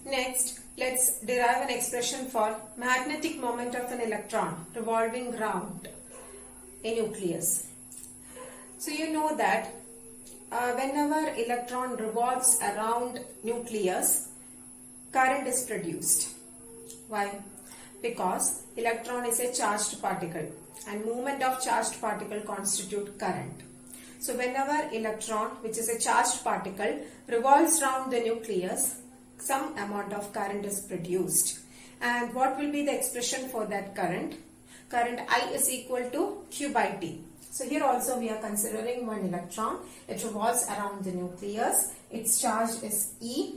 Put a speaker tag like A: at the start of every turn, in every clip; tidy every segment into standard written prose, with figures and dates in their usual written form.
A: Next, let's derive an expression for magnetic moment of an electron revolving round a nucleus. So you know that whenever electron revolves around nucleus, current is produced. Why? Because electron is a charged particle and movement of charged particle constitute current. So whenever electron, which is a charged particle, revolves around the nucleus, some amount of current is produced. And what will be the expression for that current? Current I is equal to Q by T. So here also we are considering one electron. It revolves around the nucleus. Its charge is E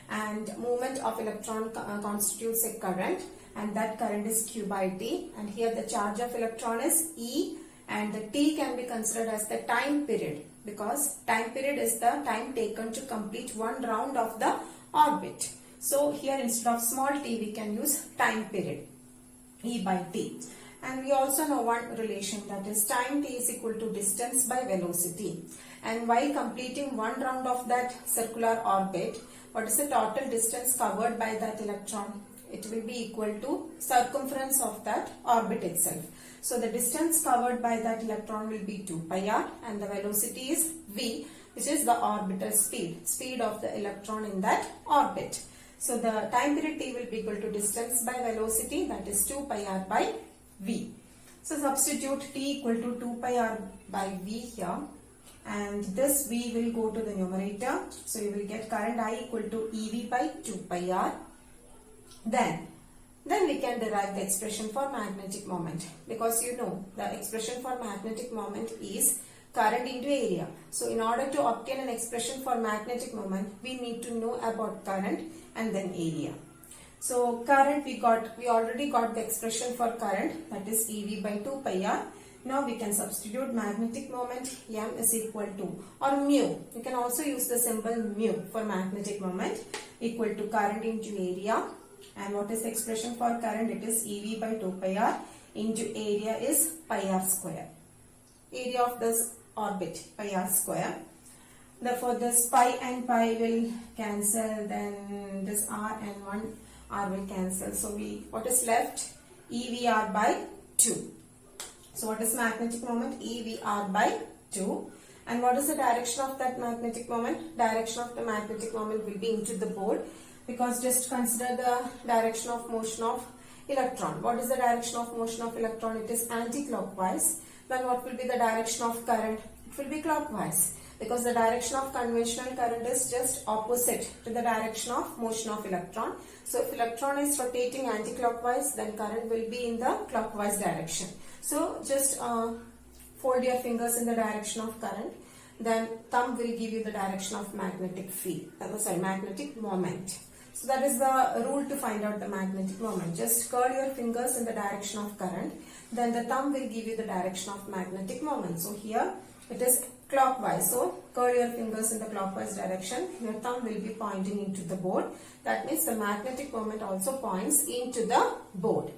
A: and movement of electron constitutes a current, and that current is Q by T. And here the charge of electron is E, and the T can be considered as the time period, because time period is the time taken to complete one round of the orbit. So here instead of small t we can use time period, E by T. And we also know one relation, that is time t is equal to distance by velocity. And while completing one round of that circular orbit, what is the total distance covered by that electron? It will be equal to circumference of that orbit itself. So the distance covered by that electron will be 2 pi r, and the velocity is v, which is the orbital speed of the electron in that orbit. So the time period t will be equal to distance by velocity, that is 2 pi r by v. So substitute t equal to 2 pi r by v here, and this v will go to the numerator. So you will get current I equal to EV by 2 pi r. Then we can derive the expression for magnetic moment, because you know the expression for magnetic moment is current into area. So in order to obtain an expression for magnetic moment, we need to know about current and then area. So current we already got the expression for current, that is EV by 2 pi r. Now we can substitute magnetic moment, M is equal to, or mu. You can also use the symbol mu for magnetic moment, equal to current into area. And what is the expression for current? It is EV by 2 pi r into area is pi r square. Area of this orbit, pi r square. Therefore this pi and pi will cancel, then this r and 1 r will cancel. So what is left? EVR by 2. So what is magnetic moment? EVR by 2. And what is the direction of that magnetic moment? Direction of the magnetic moment will be into the board, because just consider the direction of motion of electron. What is the direction of motion of electron? It is anti-clockwise. Then what will be the direction of current? It will be clockwise, because the direction of conventional current is just opposite to the direction of motion of electron. So if electron is rotating anti-clockwise, then current will be in the clockwise direction. So just fold your fingers in the direction of current, then thumb will give you the direction of magnetic field, magnetic moment. So that is the rule to find out the magnetic moment. Just curl your fingers in the direction of current, then the thumb will give you the direction of magnetic moment. So here it is clockwise, so curl your fingers in the clockwise direction. Your thumb will be pointing into the board. That means the magnetic moment also points into the board.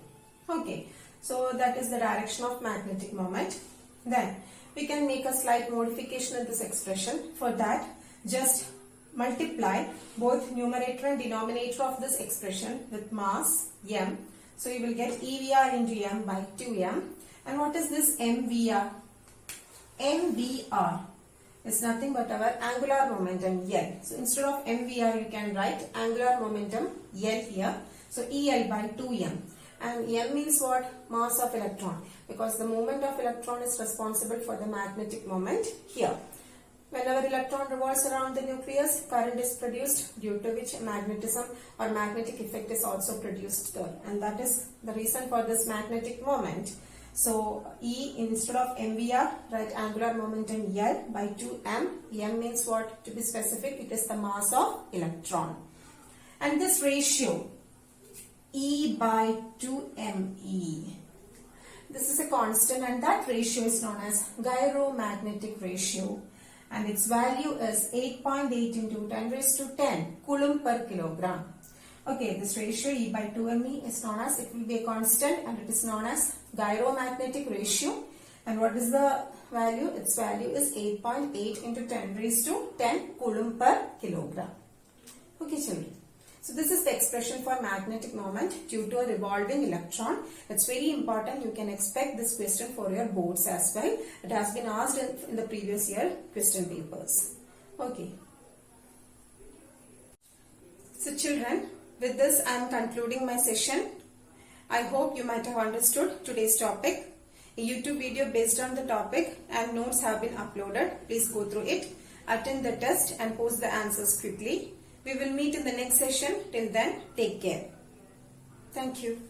A: Okay, so that is the direction of magnetic moment. Then we can make a slight modification in this expression. For that, just multiply both numerator and denominator of this expression with mass m. So you will get EVR into m by 2m. And what is this MVR? MVR is nothing but our angular momentum L. So instead of MVR you can write angular momentum L here. So EL by 2m. And m means what? Mass of electron, because the moment of electron is responsible for the magnetic moment here. Whenever electron revolves around the nucleus, current is produced, due to which magnetism or magnetic effect is also produced there. And that is the reason for this magnetic moment. So E instead of MVR, write angular momentum L by 2m. M means what? To be specific, it is the mass of electron. And this ratio, E by 2me, this is a constant, and that ratio is known as gyromagnetic ratio, and its value is 8.8 into 10 raised to 10 coulomb per kilogram. Okay, this ratio E by 2me is known as, it will be a constant, and it is known as gyromagnetic ratio. And what is the value? Its value is 8.8 into 10 raised to 10 coulomb per kilogram. Okay children. So this is the expression for magnetic moment due to a revolving electron. It's very important. You can expect this question for your boards as well. It has been asked in the previous year question papers. Okay. So children, with this I am concluding my session. I hope you might have understood today's topic. A YouTube video based on the topic and notes have been uploaded. Please go through it, attend the test and post the answers quickly. We will meet in the next session. Till then, take care. Thank you.